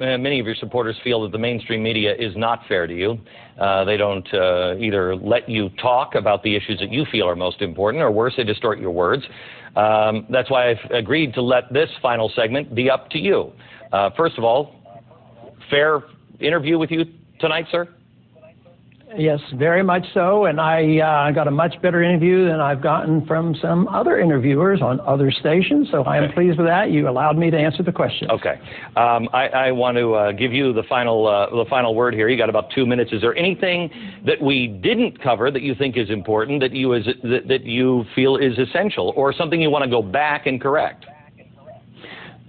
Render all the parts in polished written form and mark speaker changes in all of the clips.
Speaker 1: Many of your supporters feel that the mainstream media is not fair to you. They don't either let you talk about the issues that you feel are most important, or worse, they distort your words. That's why I've agreed to let this final segment be up to you. First of all, fair interview with you tonight, sir?
Speaker 2: Yes, very much so, and I got a much better interview than I've gotten from some other interviewers on other stations, so I am pleased with that. You allowed me to answer the question.
Speaker 1: Okay. I want to give you the final word here. You got about 2 minutes. Is there anything that we didn't cover that you think is important, that you feel is essential, or something you want to go back and correct?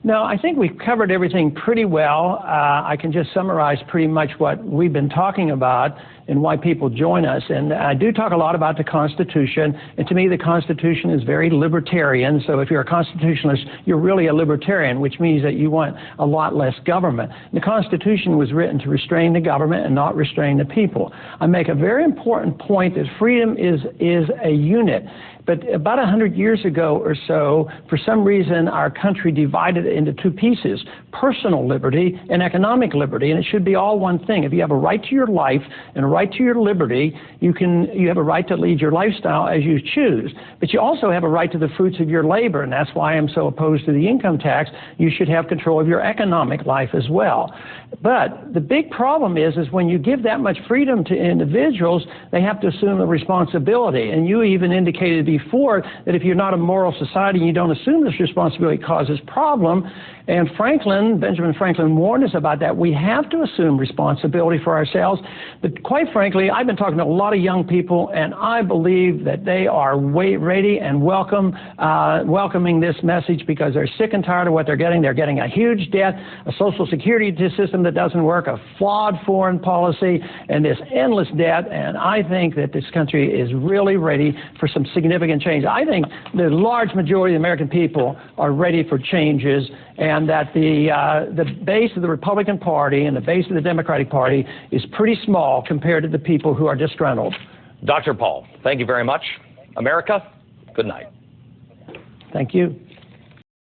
Speaker 2: No, I think we've covered everything pretty well. I can just summarize pretty much what we've been talking about and why people join us. And I do talk a lot about the Constitution, and to me the Constitution is very libertarian. So if you're a constitutionalist, you're really a libertarian, which means that you want a lot less government. The Constitution was written to restrain the government and not restrain the people. I make a very important point that freedom is a unit. But about 100 years ago or so, for some reason, our country divided it into two pieces, personal liberty and economic liberty, and it should be all one thing. If you have a right to your life and a right to your liberty, you have a right to lead your lifestyle as you choose. But you also have a right to the fruits of your labor, and that's why I'm so opposed to the income tax. You should have control of your economic life as well. But the big problem is when you give that much freedom to individuals, they have to assume the responsibility. And you even indicated before that if you're not a moral society and you don't assume this responsibility, it causes problem. And Benjamin Franklin warned us about that. We have to assume responsibility for ourselves. But quite frankly, I've been talking to a lot of young people, and I believe that they are ready and welcoming this message because they're sick and tired of what they're getting. They're getting a huge debt, a Social Security system that doesn't work, a flawed foreign policy, and this endless debt. And I think that this country is really ready for some significant change. I think the large majority of the American people are ready for changes, and that the base of the Republican Party and the base of the Democratic Party is pretty small compared to the people who are disgruntled.
Speaker 1: Dr. Paul, thank you very much. America, good night.
Speaker 2: Thank you.